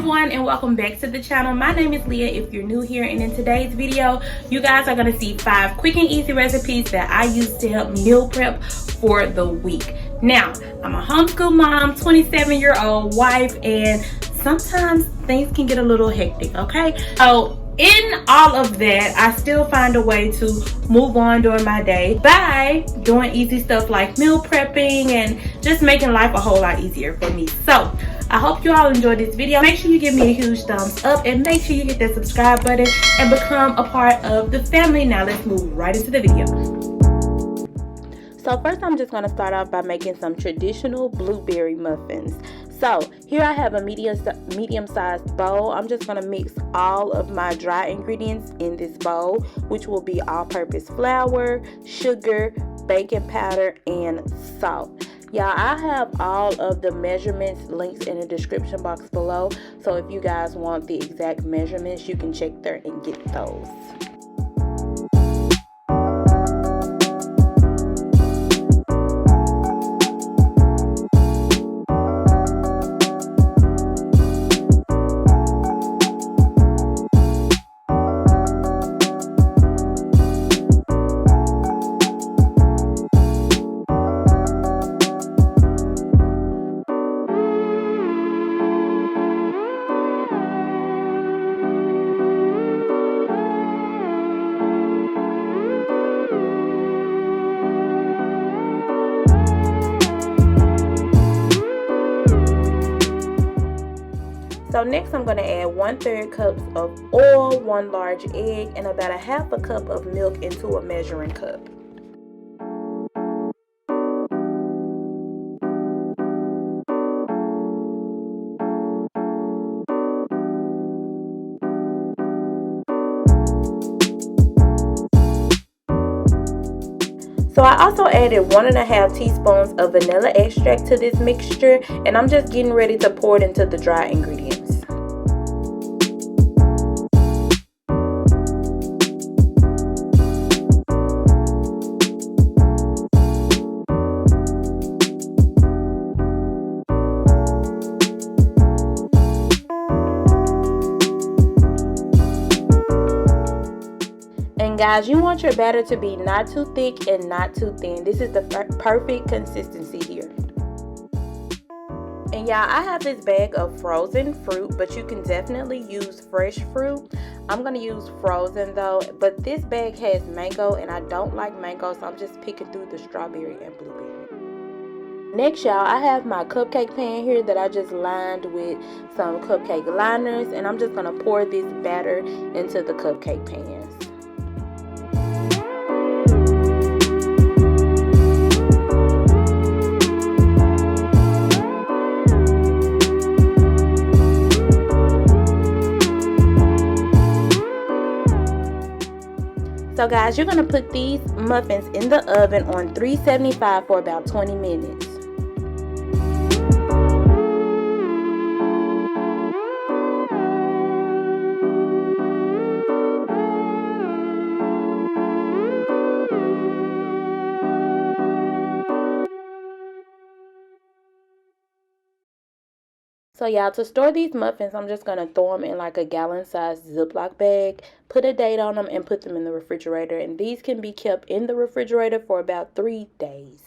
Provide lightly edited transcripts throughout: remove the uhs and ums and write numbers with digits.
everyone, and welcome back to the channel. My name is Leah if you're new here, and in today's video you guys are going to see 5 quick and easy recipes that I use to help meal prep for the week. Now, I'm a homeschool mom, 27-year-old wife, and sometimes things can get a little hectic, okay? So in all of that, I still find a way to move on during my day by doing easy stuff like meal prepping and just making life a whole lot easier for me. So I hope you all enjoyed this video. Make sure you give me a huge thumbs up and make sure you hit that subscribe button and become a part of the family. Now let's move right into the video. So first I'm just going to start off by making some traditional blueberry muffins. So here I have a medium-sized bowl. I'm just going to mix all of my dry ingredients in this bowl, which will be all-purpose flour, sugar, baking powder, and salt. Y'all, I have all of the measurements links in the description box below. So if you guys want the exact measurements, you can check there and get those. So next I'm going to add 1/3 cups of oil, 1 large egg, and about 1/2 cup of milk into a measuring cup. So I also added 1.5 teaspoons of vanilla extract to this mixture, and I'm just getting ready to pour it into the dry ingredients. And guys, you want your batter to be not too thick and not too thin. This is the perfect consistency here. And y'all, I have this bag of frozen fruit, but you can definitely use fresh fruit. I'm going to use frozen though, but this bag has mango and I don't like mango, so I'm just picking through the strawberry and blueberry. Next, y'all, I have my cupcake pan here that I just lined with some cupcake liners, and I'm just going to pour this batter into the cupcake pans. So guys, you're going to put these muffins in the oven on 375 for about 20 minutes. So y'all, to store these muffins, I'm just going to throw them in like a gallon-sized Ziploc bag, put a date on them, and put them in the refrigerator. And these can be kept in the refrigerator for about 3 days.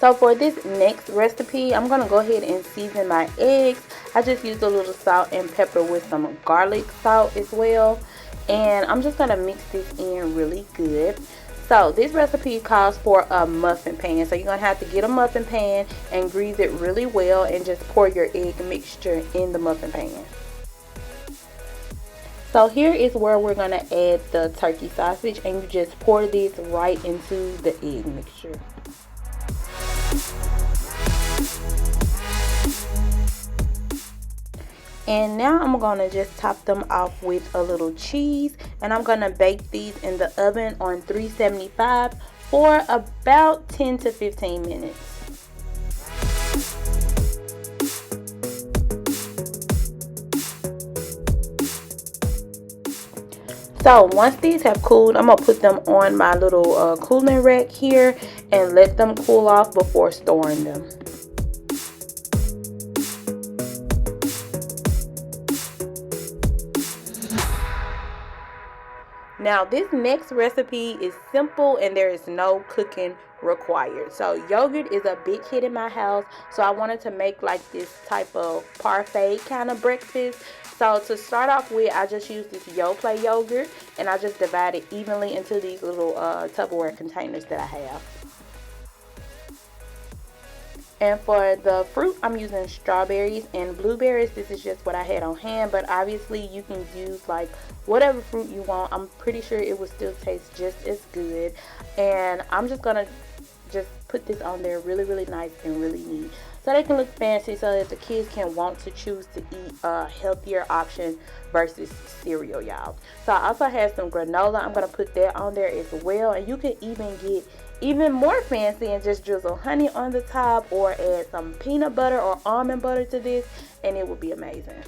So for this next recipe, I'm going to go ahead and season my eggs. I just used a little salt and pepper with some garlic salt as well. And I'm just going to mix this in really good. So this recipe calls for a muffin pan. So you're going to have to get a muffin pan and grease it really well and just pour your egg mixture in the muffin pan. So here is where we're going to add the turkey sausage, and you just pour this right into the egg mixture. And now I'm going to just top them off with a little cheese, and I'm going to bake these in the oven on 375 for about 10 to 15 minutes. So once these have cooled, I'm going to put them on my little cooling rack here and let them cool off before storing them. Now this next recipe is simple and there is no cooking required. So yogurt is a big hit in my house, so I wanted to make like this type of parfait kind of breakfast. So to start off with, I just used this Yoplait yogurt and I just divide it evenly into these little Tupperware containers that I have. And for the fruit, I'm using strawberries and blueberries. This is just what I had on hand, but obviously you can use like whatever fruit you want. I'm pretty sure it will still taste just as good. And I'm just gonna just put this on there really nice and really neat, so they can look fancy, so that the kids can want to choose to eat a healthier option versus cereal, y'all. So I also have some granola. I'm gonna put that on there as well, and you can even get even more fancy and just drizzle honey on the top, or add some peanut butter or almond butter to this, and it will be amazing.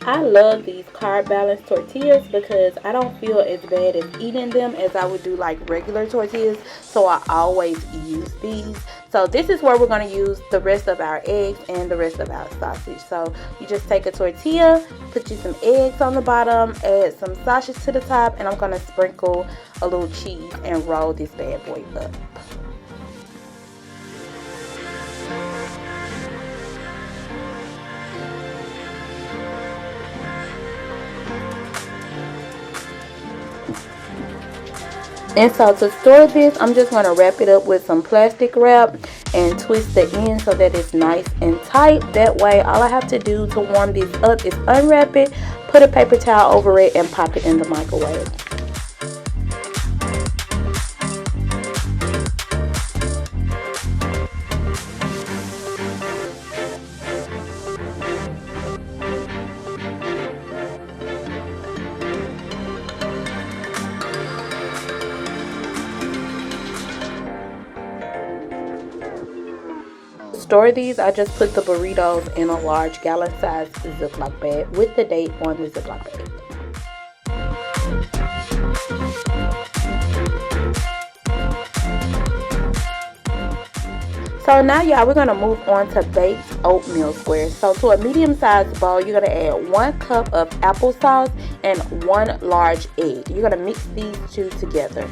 I love these carb balanced tortillas because I don't feel as bad as eating them as I would do like regular tortillas, so I always use these. So this is where we're going to use the rest of our eggs and the rest of our sausage. So you just take a tortilla, put you some eggs on the bottom, add some sausage to the top, and I'm going to sprinkle a little cheese and roll this bad boy up. And so to store this, I'm just going to wrap it up with some plastic wrap and twist the end so that it's nice and tight. That way, all I have to do to warm this up is unwrap it, put a paper towel over it, and pop it in the microwave. Store these, I just put the burritos in a large gallon size Ziploc bag with the date on the Ziploc bag. So now y'all, we're going to move on to baked oatmeal squares. So to a medium sized bowl, you're going to add 1 cup of applesauce and 1 large egg. You're going to mix these two together.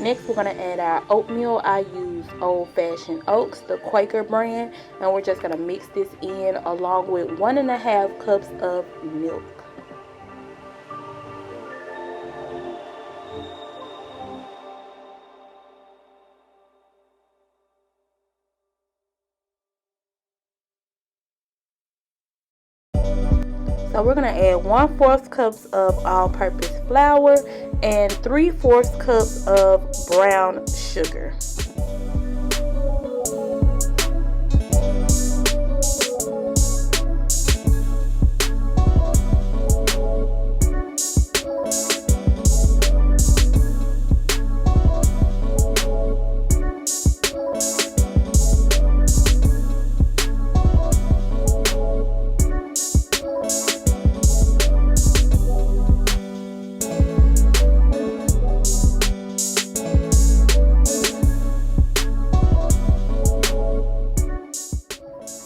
Next, we're going to add our oatmeal. I use Old Fashioned Oats, the Quaker brand, and we're just going to mix this in along with 1.5 cups of milk. So we're going to add 1/4 cups of all-purpose flour and 3/4 cups of brown sugar.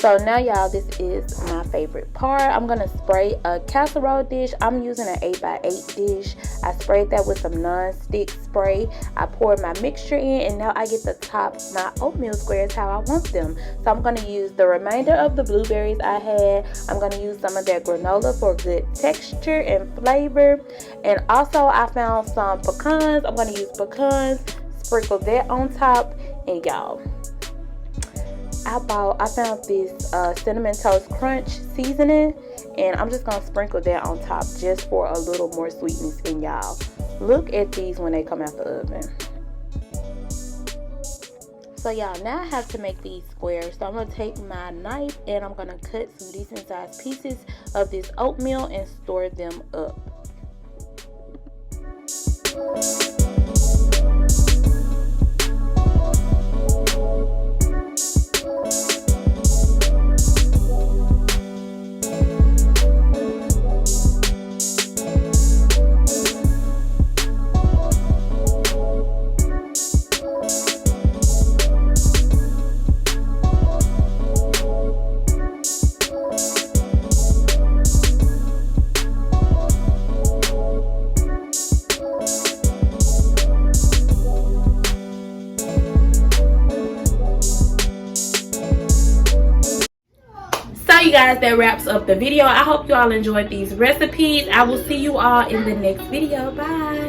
So now y'all, this is my favorite part. I'm gonna spray a casserole dish. I'm using an 8x8 dish. I sprayed that with some non-stick spray. I poured my mixture in, and now I get to top my oatmeal squares how I want them. So I'm gonna use the remainder of the blueberries I had. I'm gonna use some of that granola for good texture and flavor. And also I found some pecans. I'm gonna use pecans, sprinkle that on top. And y'all, I found this cinnamon toast crunch seasoning, and I'm just gonna sprinkle that on top just for a little more sweetness. And y'all, look at these when they come out the oven. So y'all, now I have to make these squares. So I'm gonna take my knife and I'm gonna cut some decent sized pieces of this oatmeal and store them up. You guys, that wraps up the video. I hope you all enjoyed these recipes. I will see you all in the next video. Bye.